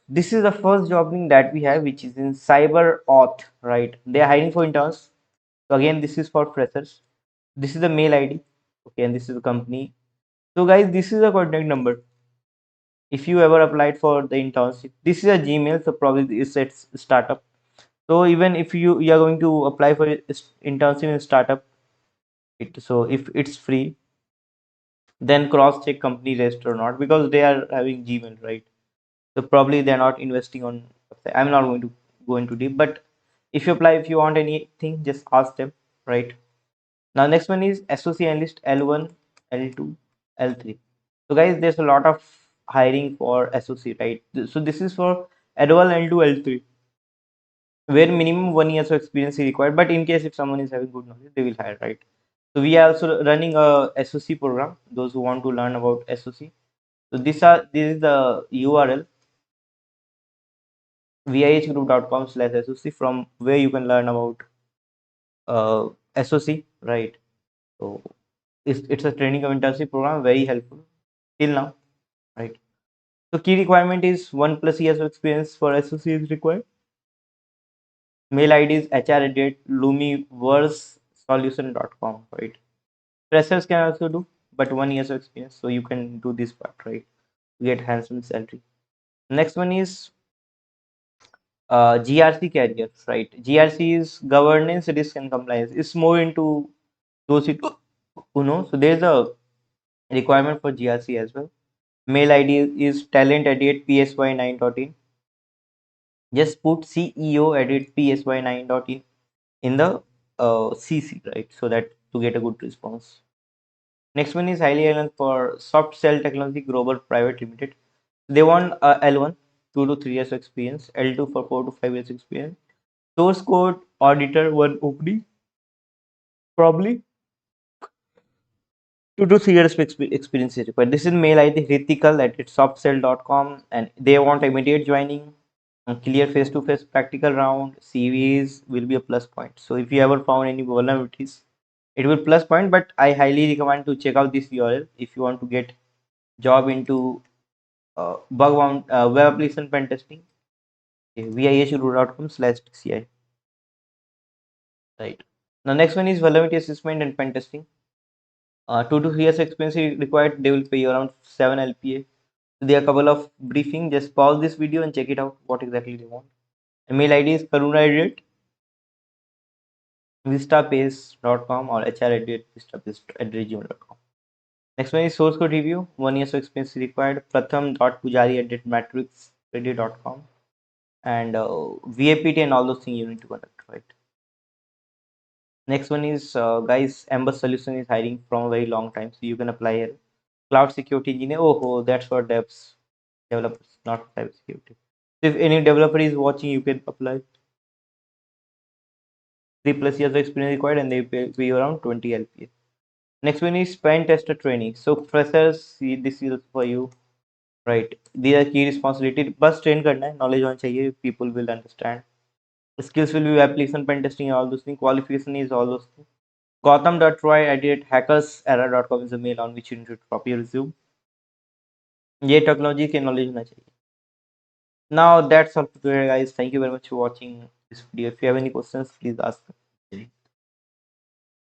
this is the first jobbing that we have, which is in cyber auth, right? They are hiring for interns. So again, this is for freshers. This is the mail ID. Okay, and this is the company. So guys, this is the contact number. If you ever applied for the internship, this is a Gmail, so probably it's startup. So even if you are going to apply for internship in startup, so if it's free, then cross check company register or not, because they are having Gmail, right? So probably they're not investing on. I'm not going to go into deep, but if you apply, if you want anything, just ask them, right? Now next one is associate analyst L1, L2, L3. So guys, there's a lot of hiring for associate, right? So this is for L1, L2, L3, where minimum 1 year of experience is required. But in case if someone is having good knowledge, they will hire, right? So we are also running a SOC program. Those who want to learn about SOC. So this is the URL viehgroup.com/SOC, from where you can learn about SOC, right? So it's a training of internship program, very helpful till now, right? So key requirement is 1+ years of experience for SOC is required. Mail ID is hr@lumiversesolution.com, right? Freshers can also do, but 1 year of experience, so you can do this part, right? Get handsome salary. Next one is GRC carriers, right? GRC is governance, risk, and compliance. It's more into those who know. So there's a requirement for GRC as well. Mail ID is talent@psy9.in. Just put CEO@psy9.in in the CC, right? So that to get a good response. Next one is highly relevant for Soft Cell Technology Global Private Limited. They want L1, 2 to 3 years of experience, L2 for 4 to 5 years experience. Source code auditor, one opening, probably 2 to 3 years of experience is required. This is mail ID hrithikal@softcell.com, and they want immediate joining, clear face-to-face practical round. CVs will be a plus point. So if you ever found any vulnerabilities, it will plus point. But I highly recommend to check out this URL if you want to get job into bug bound web application pen testing. Okay, viehgroup.com/TCI. Right. Now next one is vulnerability assessment and pen testing. 2 to 3 years experience required. They will pay you around 7 LPA. So there are a couple of briefing. Just pause this video and check it out what exactly they want. Email ID is karuna@vistapace.com or hr@vistapace@gmail.com. Next one is source code review. 1 year of experience required. Pratham.pujari@matrixcredit.com, and VAPT and all those things you need to conduct, right? Next one is guys, Ember Solution is hiring from a very long time, so you can apply here. Cloud security engineer. Oh, that's for developers, not for cybersecurity. So if any developer is watching, you can apply. 3+ years of experience required, and they pay around 20 LPA. Next one is pen tester training. So freshers, see, this is for you, right? These are key responsibility. बस train करना है, knowledge होना चाहिए. People will understand. Skills will be application pen testing, all those things. Qualification is all those things. Gautam.roy@hackersera.com is the mail on which you need to drop your resume. ये technology के knowledge होना चाहिए. Now that's all for today, guys. Thank you very much for watching this video. If you have any questions, please ask.